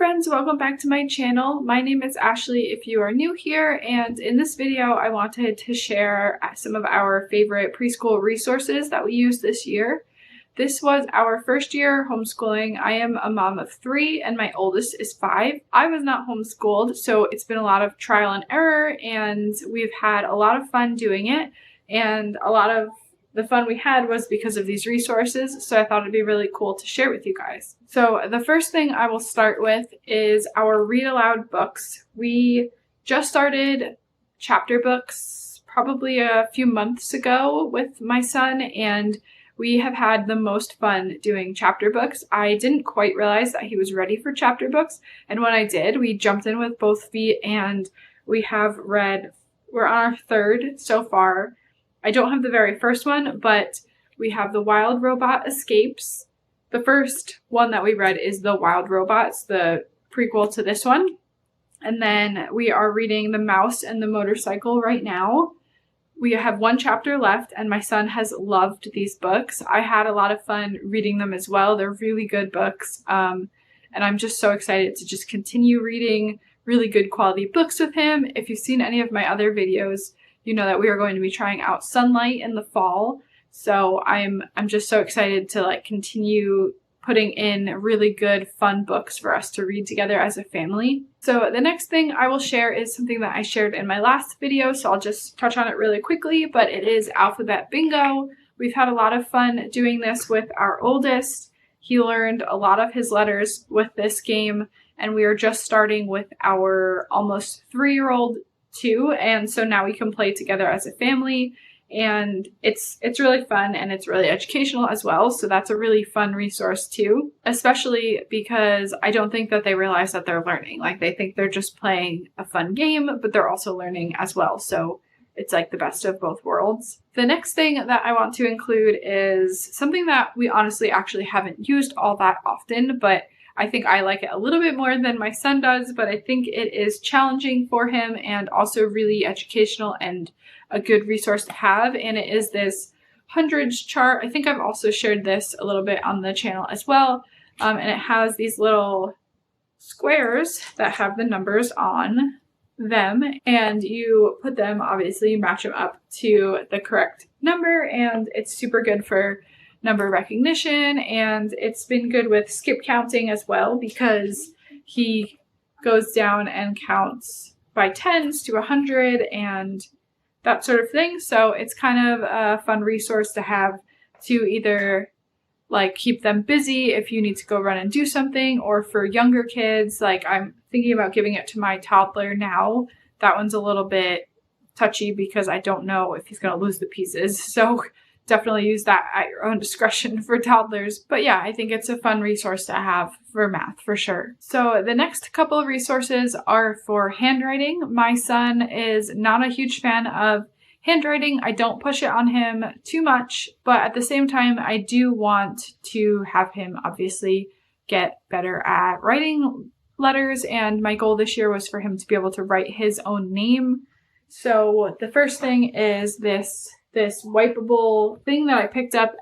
friends, welcome back to my channel. My name is Ashley if you are new here, and in this video I wanted to share some of our favorite preschool resources that we used this year. This was our first year homeschooling. I am a mom of 3 and my oldest is 5. I was not homeschooled, so it's been a lot of trial and error, and we've had a lot of fun doing it, and a lot of the fun we had was because of these resources, so I thought it'd be really cool to share with you guys. So the first thing I will start with is our read aloud books. We just started chapter books probably a few months ago with my son, and we have had the most fun doing chapter books. I didn't quite realize that he was ready for chapter books, and when I did, we jumped in with both feet, and we have read, we're on our 3rd so far. I don't have the very first one, but we have The Wild Robot Escapes. The first one that we read is The Wild Robots, the prequel to this one. And then we are reading The Mouse and the Motorcycle right now. We have 1 chapter left, and my son has loved these books. I had a lot of fun reading them as well. They're really good books, and I'm just so excited to just continue reading really good quality books with him. If you've seen any of my other videos, you know that we are going to be trying out Sunlight in the fall. So I'm just so excited to continue putting in really good, fun books for us to read together as a family. So the next thing I will share is something that I shared in my last video, so I'll just touch on it really quickly, but it is Alphabet Bingo. We've had a lot of fun doing this with our oldest. He learned a lot of his letters with this game, and we are just starting with our almost 3-year-old too, and so now we can play together as a family, and it's really fun and it's really educational as well. So that's a really fun resource too, especially because I don't think that they realize that they're learning. They think they're just playing a fun game, but they're also learning as well. So it's like the best of both worlds. The next thing that I want to include is something that we honestly actually haven't used all that often, but I think I like it a little bit more than my son does, but I think it is challenging for him and also really educational and a good resource to have. And it is this hundreds chart. I think I've also shared this a little bit on the channel as well. And it has these little squares that have the numbers on them, and you put them, obviously you match them up to the correct number, and it's super good for number recognition, and it's been good with skip counting as well because he goes down and counts by 10s to 100 and that sort of thing. So it's kind of a fun resource to have to either keep them busy if you need to go run and do something, or for younger kids, I'm thinking about giving it to my toddler now. That one's a little bit touchy because I don't know if he's going to lose the pieces. So definitely use that at your own discretion for toddlers. But yeah, I think it's a fun resource to have for math for sure. So the next couple of resources are for handwriting. My son is not a huge fan of handwriting. I don't push it on him too much, but at the same time, I do want to have him obviously get better at writing letters, and my goal this year was for him to be able to write his own name. So the first thing is this wipeable thing that I picked up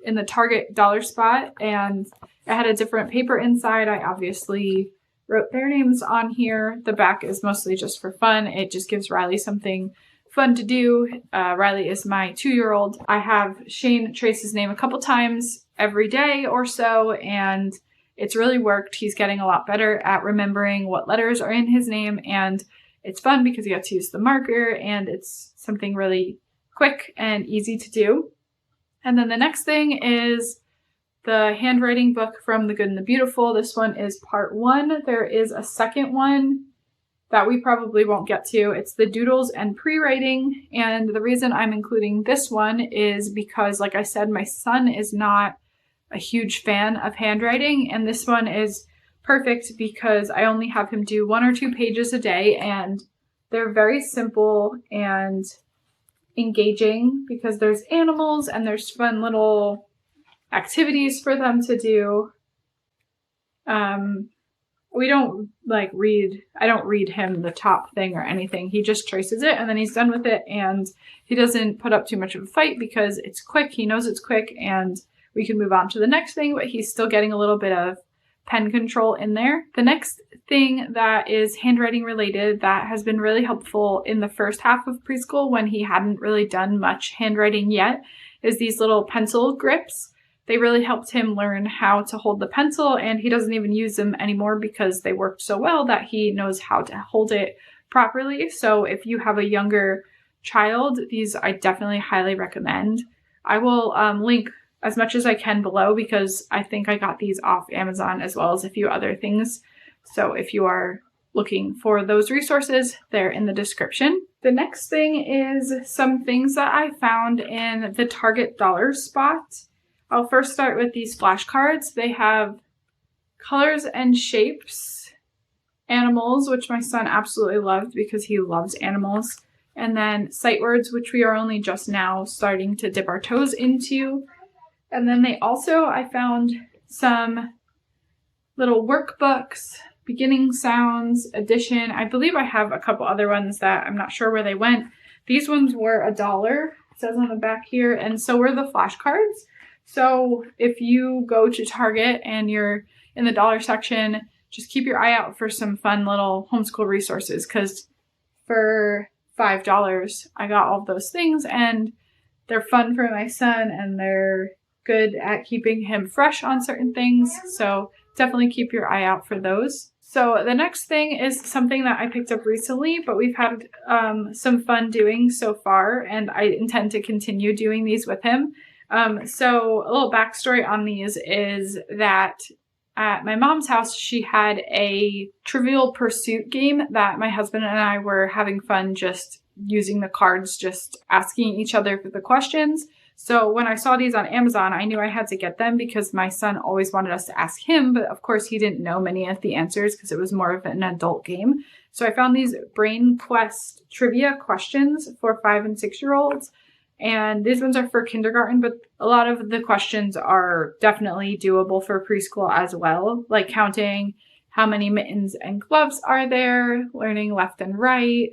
in the Target dollar spot, and it had a different paper inside. I obviously wrote their names on here. The back is mostly just for fun. It just gives Riley something fun to do. Riley is my 2-year-old. I have Shane trace his name a couple times every day or so, and it's really worked. He's getting a lot better at remembering what letters are in his name, and it's fun because he gets to use the marker, and it's something really quick and easy to do. And then the next thing is the handwriting book from The Good and the Beautiful. This one is part 1. There is a second one that we probably won't get to. It's the doodles and pre-writing. And the reason I'm including this one is because, like I said, my son is not a huge fan of handwriting. And this one is perfect because I only have him do 1 or 2 pages a day. And they're very simple and engaging because there's animals and there's fun little activities for them to do. We don't read, I don't read him the top thing or anything. He just traces it and then he's done with it, and he doesn't put up too much of a fight because it's quick. He knows it's quick and we can move on to the next thing, but he's still getting a little bit of pen control in there. The next thing that is handwriting related that has been really helpful in the first half of preschool when he hadn't really done much handwriting yet is these little pencil grips. They really helped him learn how to hold the pencil, and he doesn't even use them anymore because they worked so well that he knows how to hold it properly. So if you have a younger child, these I definitely highly recommend. I will link as much as I can below because I think I got these off Amazon as well as a few other things. So if you are looking for those resources, they're in the description. The next thing is some things that I found in the Target dollar spot. I'll first start with these flashcards. They have colors and shapes, animals, which my son absolutely loved because he loves animals, and then sight words, which we are only just now starting to dip our toes into. And then I found some little workbooks, beginning sounds, addition. I believe I have a couple other ones that I'm not sure where they went. These ones were $1, it says on the back here, and so were the flashcards. So if you go to Target and you're in the dollar section, just keep your eye out for some fun little homeschool resources, because for $5 I got all of those things, and they're fun for my son and they're good at keeping him fresh on certain things. So definitely keep your eye out for those. So the next thing is something that I picked up recently, but we've had some fun doing so far, and I intend to continue doing these with him. So a little backstory on these is that at my mom's house, she had a Trivial Pursuit game that my husband and I were having fun just using the cards, just asking each other for the questions. So when I saw these on Amazon, I knew I had to get them because my son always wanted us to ask him, but of course he didn't know many of the answers because it was more of an adult game. So I found these Brain Quest trivia questions for 5 and 6-year-olds. And these ones are for kindergarten, but a lot of the questions are definitely doable for preschool as well, like counting how many mittens and gloves are there, learning left and right,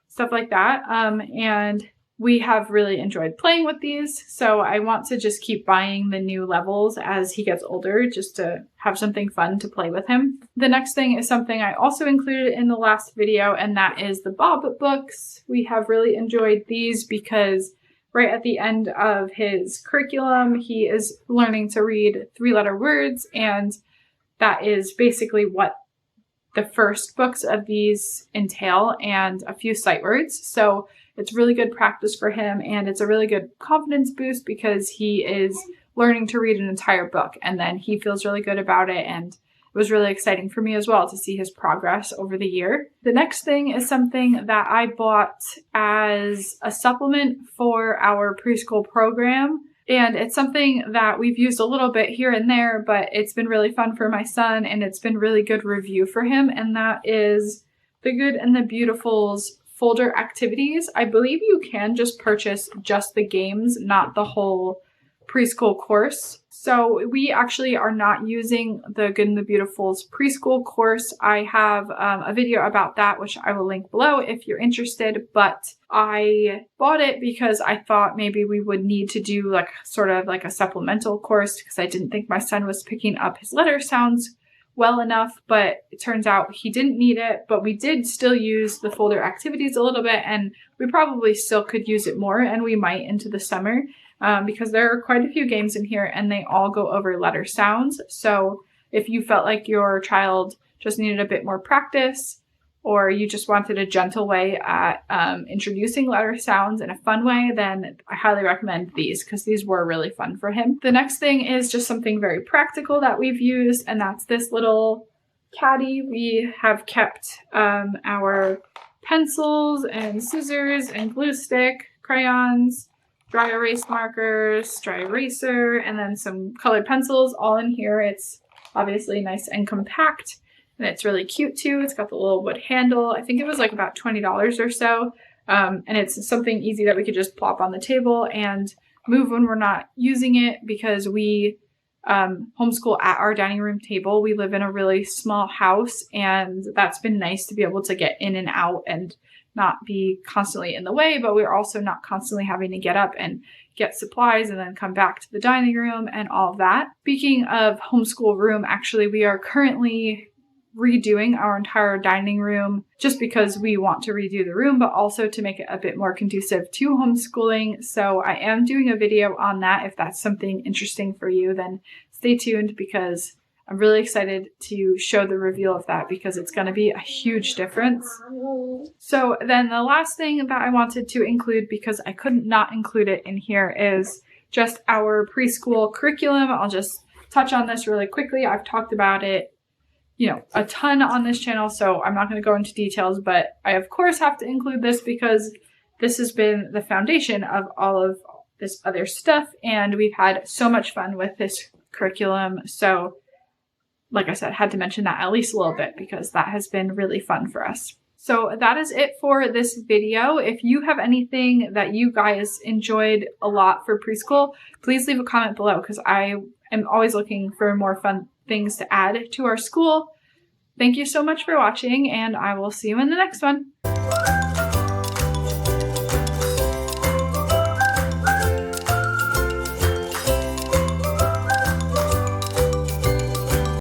stuff like that. And we have really enjoyed playing with these, so I want to just keep buying the new levels as he gets older, just to have something fun to play with him. The next thing is something I also included in the last video, and that is the Bob books. We have really enjoyed these because right at the end of his curriculum, he is learning to read 3-letter words, and that is basically what the first books of these entail, and a few sight words. So it's really good practice for him, and it's a really good confidence boost because he is learning to read an entire book, and then he feels really good about it, and it was really exciting for me as well to see his progress over the year. The next thing is something that I bought as a supplement for our preschool program, and it's something that we've used a little bit here and there, but it's been really fun for my son, and it's been really good review for him, and that is The Good and the Beautiful's folder activities. I believe you can just purchase just the games, not the whole preschool course. So we actually are not using the Good and the Beautiful's preschool course. I have a video about that, which I will link below if you're interested, but I bought it because I thought maybe we would need to do like sort of like a supplemental course because I didn't think my son was picking up his letter sounds well enough, but it turns out he didn't need it, but we did still use the folder activities a little bit, and we probably still could use it more, and we might into the summer, because there are quite a few games in here and they all go over letter sounds. So if you felt like your child just needed a bit more practice, or you just wanted a gentle way at introducing letter sounds in a fun way, then I highly recommend these because these were really fun for him. The next thing is just something very practical that we've used, and that's this little caddy. We have kept our pencils and scissors and glue stick, crayons, dry erase markers, dry eraser, and then some colored pencils all in here. It's obviously nice and compact. And it's really cute too. It's got the little wood handle. I think it was like about $20 or so. And it's something easy that we could just plop on the table and move when we're not using it, because we homeschool at our dining room table. We live in a really small house, and that's been nice to be able to get in and out and not be constantly in the way, but we're also not constantly having to get up and get supplies and then come back to the dining room and all of that. Speaking of homeschool room, actually, we are currently redoing our entire dining room just because we want to redo the room, but also to make it a bit more conducive to homeschooling. So I am doing a video on that. If that's something interesting for you, then stay tuned because I'm really excited to show the reveal of that because it's going to be a huge difference. So then the last thing that I wanted to include, because I couldn't not include it in here, is just our preschool curriculum. I'll just touch on this really quickly. I've talked about it, a ton on this channel, so I'm not going to go into details, but I of course have to include this because this has been the foundation of all of this other stuff, and we've had so much fun with this curriculum. So like I said, had to mention that at least a little bit because that has been really fun for us. So that is it for this video. If you have anything that you guys enjoyed a lot for preschool, please leave a comment below because I am always looking for more fun things to add to our school. Thank you so much for watching, and I will see you in the next one.